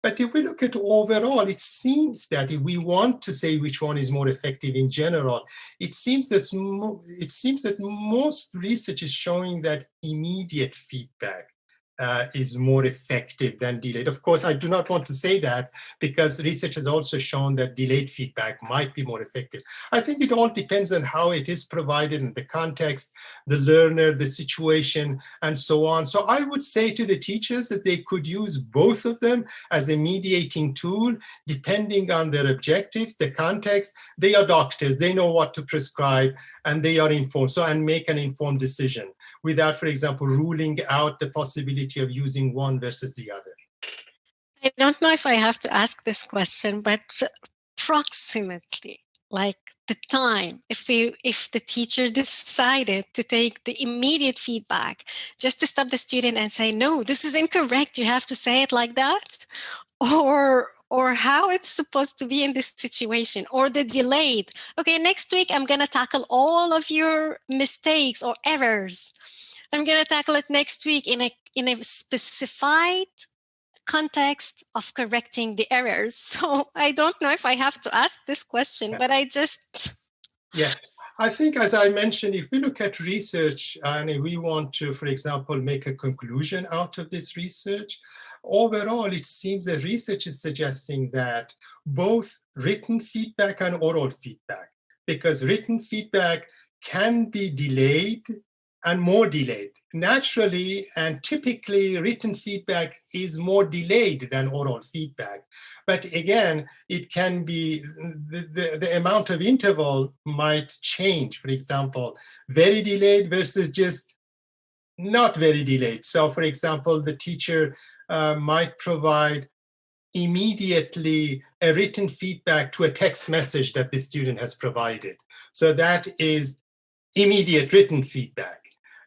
But if we look at overall, it seems that if we want to say which one is more effective in general, it seems that most research is showing that immediate feedback is more effective than delayed. Of course, I do not want to say that because research has also shown that delayed feedback might be more effective. I think it all depends on how it is provided in the context, the learner, the situation, and so on. So I would say to the teachers that they could use both of them as a mediating tool, depending on their objectives, the context. They are doctors, they know what to prescribe, and they are informed, so and make an informed decision without, for example, ruling out the possibility of using one versus the other. I don't know if I have to ask this question, but approximately, like the time, if the teacher decided to take the immediate feedback, just to stop the student and say, no, this is incorrect, you have to say it like that, or how it's supposed to be in this situation, or the delayed. Okay, next week I'm going to tackle all of your mistakes or errors. I'm going to tackle it next week in a specified context of correcting the errors. So I don't know if I have to ask this question, but I just... Yeah, I think as I mentioned, if we look at research and if we want to, for example, make a conclusion out of this research, overall, it seems that research is suggesting that both written feedback and oral feedback, because written feedback can be delayed and more delayed. Naturally and typically, written feedback is more delayed than oral feedback. But again, it can be, the amount of interval might change. For example, very delayed versus just not very delayed. So for example, the teacher might provide immediately a written feedback to a text message that the student has provided. So that is immediate written feedback.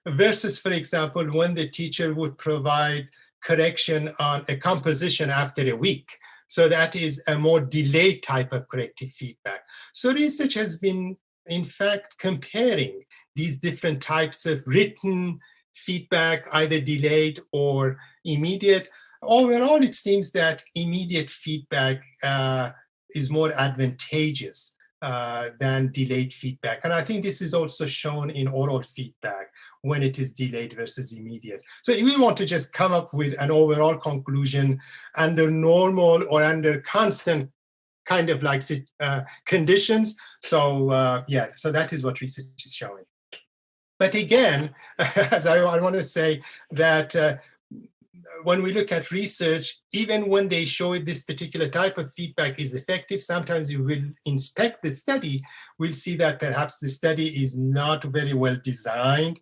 Versus, for example, when the teacher would provide correction on a composition after a week. So that is a more delayed type of corrective feedback. So research has been, in fact, comparing these different types of written feedback, either delayed or immediate. Overall, it seems that immediate feedback is more advantageous than delayed feedback. And I think this is also shown in oral feedback when it is delayed versus immediate. So if we want to just come up with an overall conclusion under normal or under constant kind of like conditions. So so that is what research is showing. But again, as I want to say that when we look at research, even when they show this particular type of feedback is effective, sometimes you will inspect the study, we'll see that perhaps the study is not very well designed,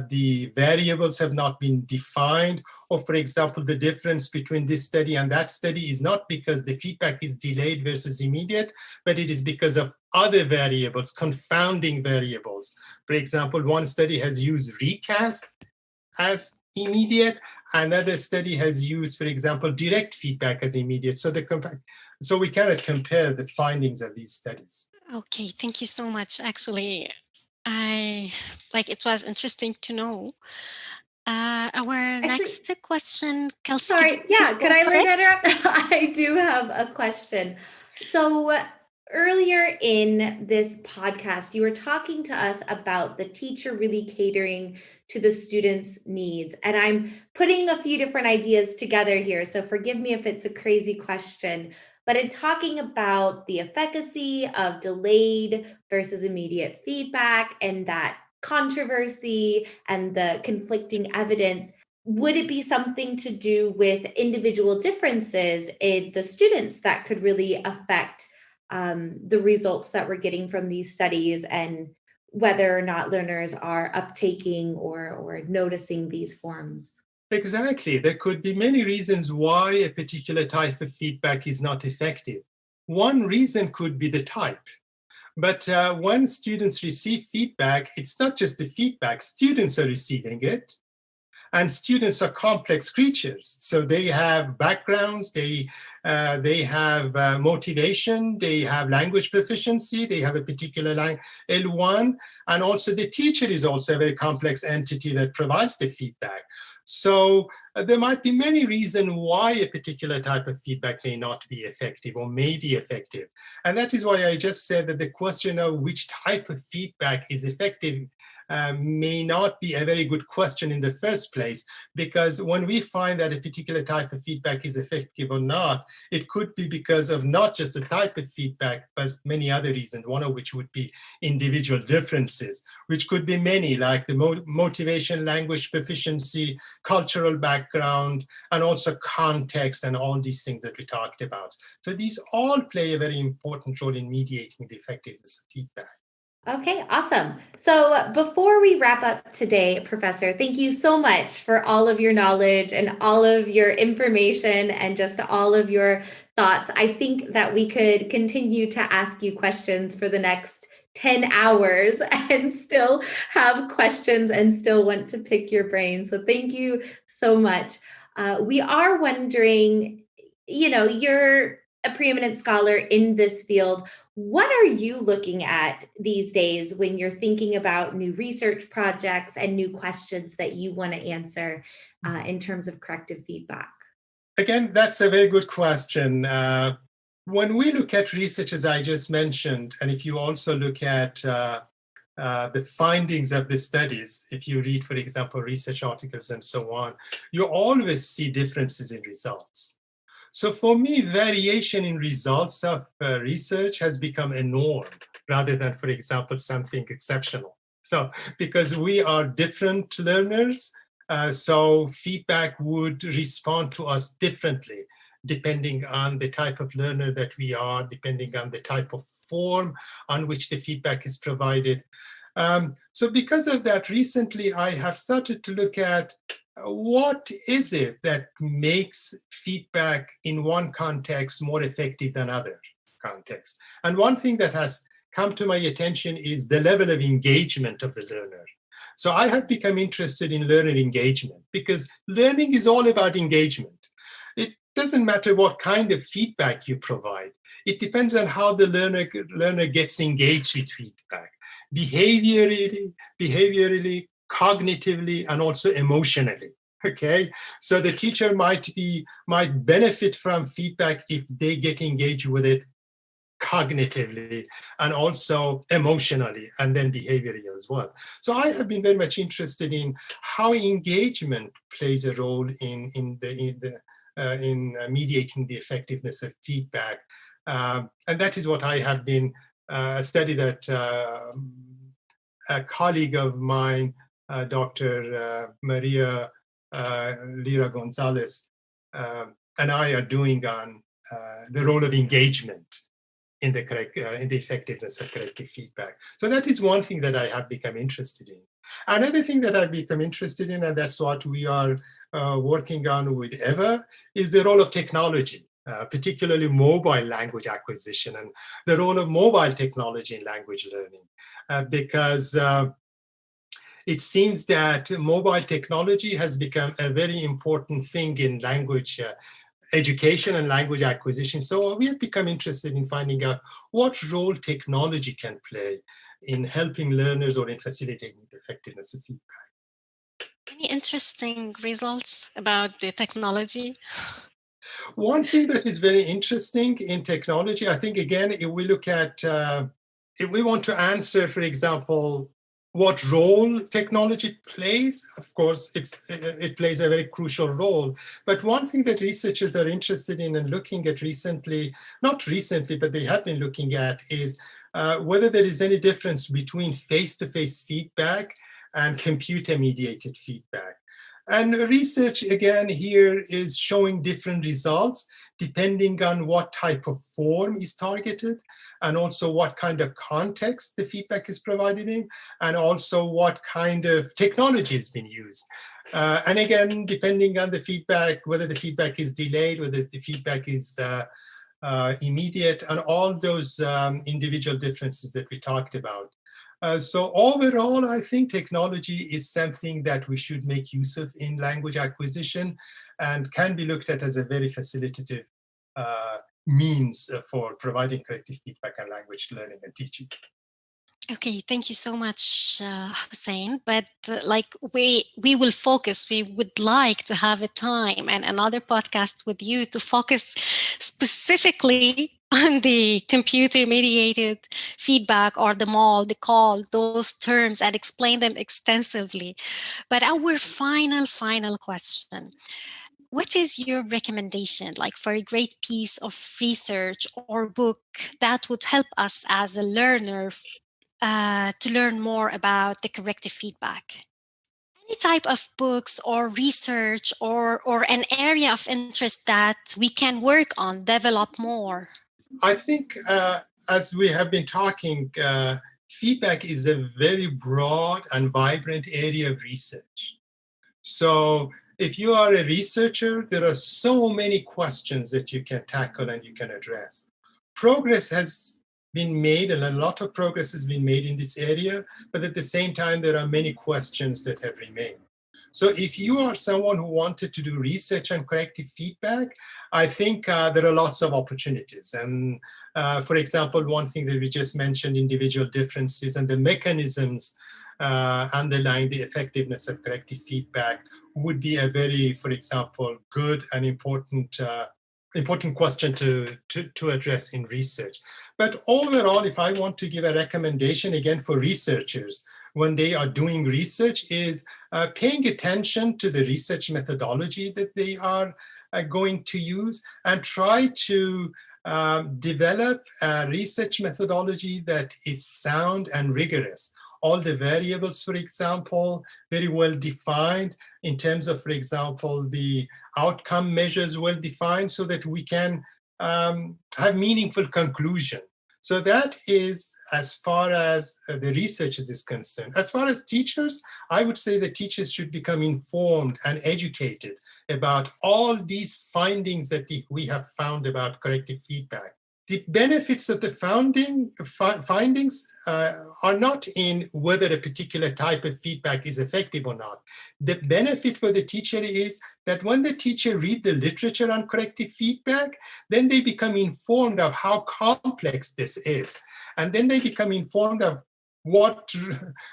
the variables have not been defined, or for example, the difference between this study and that study is not because the feedback is delayed versus immediate, but it is because of other variables, confounding variables. For example, one study has used recast as immediate, another study has used, for example, direct feedback as immediate. So we cannot compare the findings of these studies. Okay, thank you so much. Actually, it was interesting to know. Our next question, Kelsey. Sorry, could I interrupt? I do have a question. So earlier in this podcast, you were talking to us about the teacher really catering to the students' needs. And I'm putting a few different ideas together here, so forgive me if it's a crazy question. But in talking about the efficacy of delayed versus immediate feedback and that controversy and the conflicting evidence, would it be something to do with individual differences in the students that could really affect the results that we're getting from these studies and whether or not learners are uptaking or noticing these forms? Exactly. There could be many reasons why a particular type of feedback is not effective. One reason could be the type. But when students receive feedback, it's not just the feedback, students are receiving it. And students are complex creatures. So they have backgrounds, they have motivation, they have language proficiency, they have a particular L1, and also the teacher is also a very complex entity that provides the feedback. So there might be many reasons why a particular type of feedback may not be effective or may be effective. And that is why I just said that the question of which type of feedback is effective may not be a very good question in the first place, because when we find that a particular type of feedback is effective or not, it could be because of not just the type of feedback, but many other reasons, one of which would be individual differences, which could be many, like the motivation, language proficiency, cultural background, and also context, and all these things that we talked about. So these all play a very important role in mediating the effectiveness of feedback. Okay, awesome. So before we wrap up today, Professor, thank you so much for all of your knowledge and all of your information and just all of your thoughts. I think that we could continue to ask you questions for the next 10 hours and still have questions and still want to pick your brain. So thank you so much. We are wondering, you're a preeminent scholar in this field. What are you looking at these days when you're thinking about new research projects and new questions that you want to answer in terms of corrective feedback? Again, that's a very good question. When we look at research, as I just mentioned, and if you also look at the findings of the studies, if you read, for example, research articles and so on, you always see differences in results. So for me, variation in results of research has become a norm rather than, for example, something exceptional. So because we are different learners, so feedback would respond to us differently, depending on the type of learner that we are, depending on the type of form on which the feedback is provided. So because of that, recently I have started to look at what is it that makes feedback in one context more effective than other contexts? And one thing that has come to my attention is the level of engagement of the learner. So I have become interested in learner engagement because learning is all about engagement. It doesn't matter what kind of feedback you provide. It depends on how the learner gets engaged with feedback, behaviorally, cognitively, and also emotionally. Okay, so the teacher might benefit from feedback if they get engaged with it cognitively and also emotionally, and then behaviorally as well. So I have been very much interested in how engagement plays a role in mediating the effectiveness of feedback. And that is what I have been a study that a colleague of mine, Dr. Maria Lira Gonzalez, and I are doing on the role of engagement in the effectiveness of corrective feedback. So that is one thing that I have become interested in. Another thing that I've become interested in, and that's what we are working on with Eva, is the role of technology, particularly mobile language acquisition and the role of mobile technology in language learning. Because it seems that mobile technology has become a very important thing in language education and language acquisition. So we have become interested in finding out what role technology can play in helping learners or in facilitating the effectiveness of feedback. Any interesting results about the technology? One thing that is very interesting in technology, I think, again, if we look at, if we want to answer, for example, what role technology plays, of course, it plays a very crucial role. But one thing that researchers are interested in and looking at recently, not recently, but they have been looking at, is whether there is any difference between face-to-face feedback and computer-mediated feedback. And research, again, here is showing different results depending on what type of form is targeted, and also what kind of context the feedback is provided in, and also what kind of technology has been used. And again, depending on the feedback, whether the feedback is delayed, whether the feedback is immediate, and all those individual differences that we talked about. So overall, I think technology is something that we should make use of in language acquisition and can be looked at as a very facilitative means for providing corrective feedback and language learning and teaching. Okay, thank you so much, Hossein. But we will focus. We would like to have a time and another podcast with you to focus specifically on the computer-mediated feedback or the MAL, the call, those terms, and explain them extensively. But our final question. What is your recommendation, for a great piece of research or book that would help us as a learner to learn more about the corrective feedback? Any type of books or research or an area of interest that we can work on, develop more? I think, as we have been talking, feedback is a very broad and vibrant area of research. So if you are a researcher, there are so many questions that you can tackle and you can address. Progress has been made, and a lot of progress has been made in this area, but at the same time, there are many questions that have remained. So if you are someone who wanted to do research on corrective feedback, I think there are lots of opportunities. And for example, one thing that we just mentioned, individual differences and the mechanisms underlying the effectiveness of corrective feedback would be a very, for example, good and important question to address in research. But overall, if I want to give a recommendation again for researchers when they are doing research, is paying attention to the research methodology that they are going to use, and try to develop a research methodology that is sound and rigorous. All the variables, for example, very well defined in terms of, for example, the outcome measures well defined so that we can have meaningful conclusion. So that is as far as the research is concerned. As far as teachers, I would say that teachers should become informed and educated about all these findings that we have found about corrective feedback. The benefits of the findings are not in whether a particular type of feedback is effective or not. The benefit for the teacher is that when the teacher reads the literature on corrective feedback, then they become informed of how complex this is. And then they become informed of what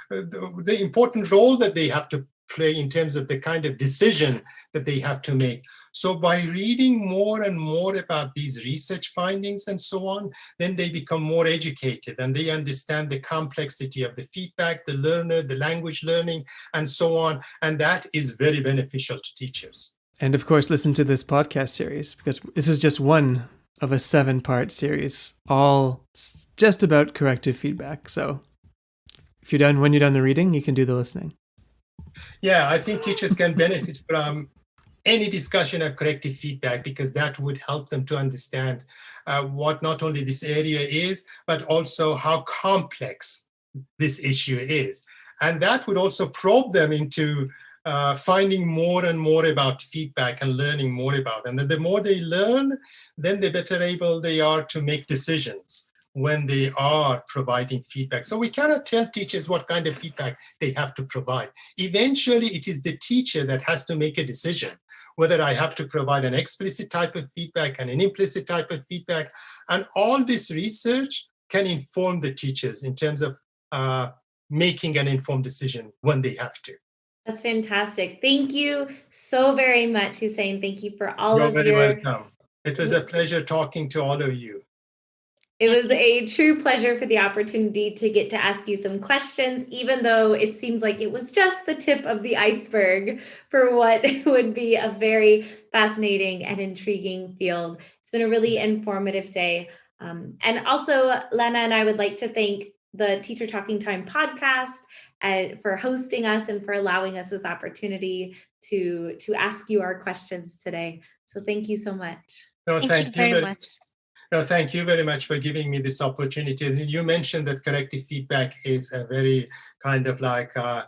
the important role that they have to play in terms of the kind of decision that they have to make. So by reading more and more about these research findings and so on, then they become more educated and they understand the complexity of the feedback, the learner, the language learning, and so on. And that is very beneficial to teachers. And of course, listen to this podcast series, because this is just one of a 7-part series, all just about corrective feedback. So when you're done the reading, you can do the listening. Yeah, I think teachers can benefit from any discussion of corrective feedback because that would help them to understand what not only this area is, but also how complex this issue is. And that would also probe them into finding more and more about feedback and learning more about it. And the more they learn, then the better able they are to make decisions when they are providing feedback. So we cannot tell teachers what kind of feedback they have to provide. Eventually, it is the teacher that has to make a decision whether I have to provide an explicit type of feedback and an implicit type of feedback. And all this research can inform the teachers in terms of making an informed decision when they have to. That's fantastic. Thank you so very much, Hossein. Thank you for all of your... You're very welcome. It was a pleasure talking to all of you. It was a true pleasure for the opportunity to get to ask you some questions, even though it seems like it was just the tip of the iceberg for what would be a very fascinating and intriguing field. It's been a really informative day. And also, Lena and I would like to thank the Teacher Talking Time podcast for hosting us and for allowing us this opportunity to ask you our questions today. So thank you so much. No, Thank you very much. No, thank you very much for giving me this opportunity. You mentioned that corrective feedback is a very kind of like a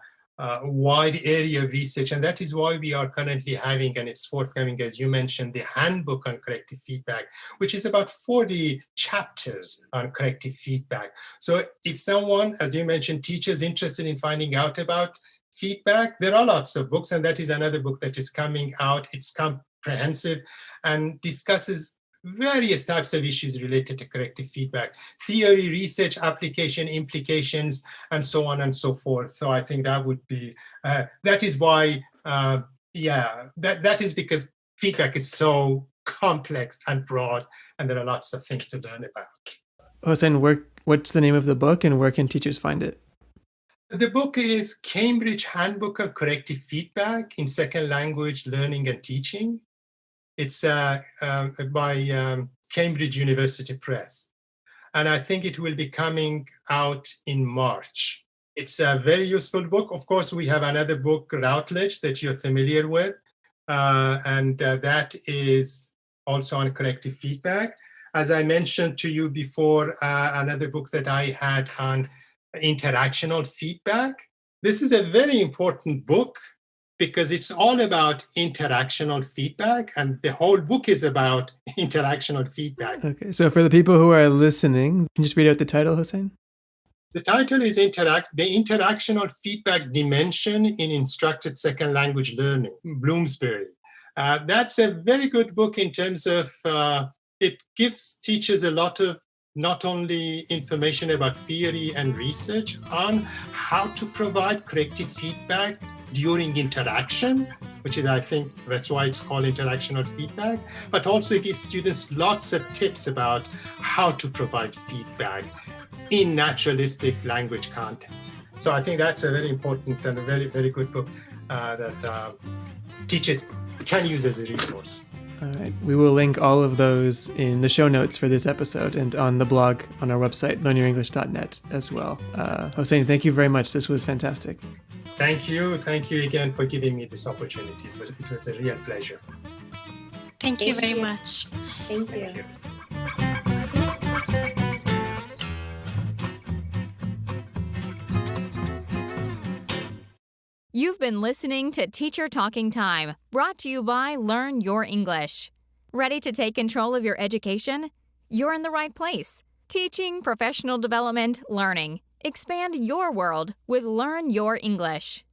wide area of research, and that is why we are currently having, and it's forthcoming, as you mentioned, the Handbook on corrective feedback, which is about 40 chapters on corrective feedback. So if someone, as you mentioned, teachers interested in finding out about feedback, there are lots of books, and that is another book that is coming out. It's comprehensive and discusses various types of issues related to corrective feedback, theory, research, application, implications, and so on and so forth. So I think that would be, that is why, that is because feedback is so complex and broad, and there are lots of things to learn about. Hossein, what's the name of the book and where can teachers find it? The book is Cambridge Handbook of Corrective Feedback in Second Language Learning and Teaching. It's by Cambridge University Press. And I think it will be coming out in March. It's a very useful book. Of course, we have another book, Routledge, that you're familiar with. And that is also on corrective feedback. As I mentioned to you before, another book that I had on interactional feedback. This is a very important book because it's all about interactional feedback, and the whole book is about interactional feedback. Okay, so for the people who are listening, can you just read out the title, Hossein? The title is the Interactional Feedback Dimension in Instructed Second Language Learning, Bloomsbury. That's a very good book in terms of it gives teachers a lot of not only information about theory and research on how to provide corrective feedback during interaction, which is, I think, that's why it's called interactional feedback, but also gives students lots of tips about how to provide feedback in naturalistic language context. So I think that's a very important and a very, very good book that teachers can use as a resource. All right. We will link all of those in the show notes for this episode and on the blog on our website, learnyourenglish.net as well. Hossein, thank you very much. This was fantastic. Thank you. Thank you again for giving me this opportunity. It was a real pleasure. Thank you very much. Thank you. Thank you. You've been listening to Teacher Talking Time, brought to you by Learn Your English. Ready to take control of your education? You're in the right place. Teaching, professional development, learning. Expand your world with Learn Your English.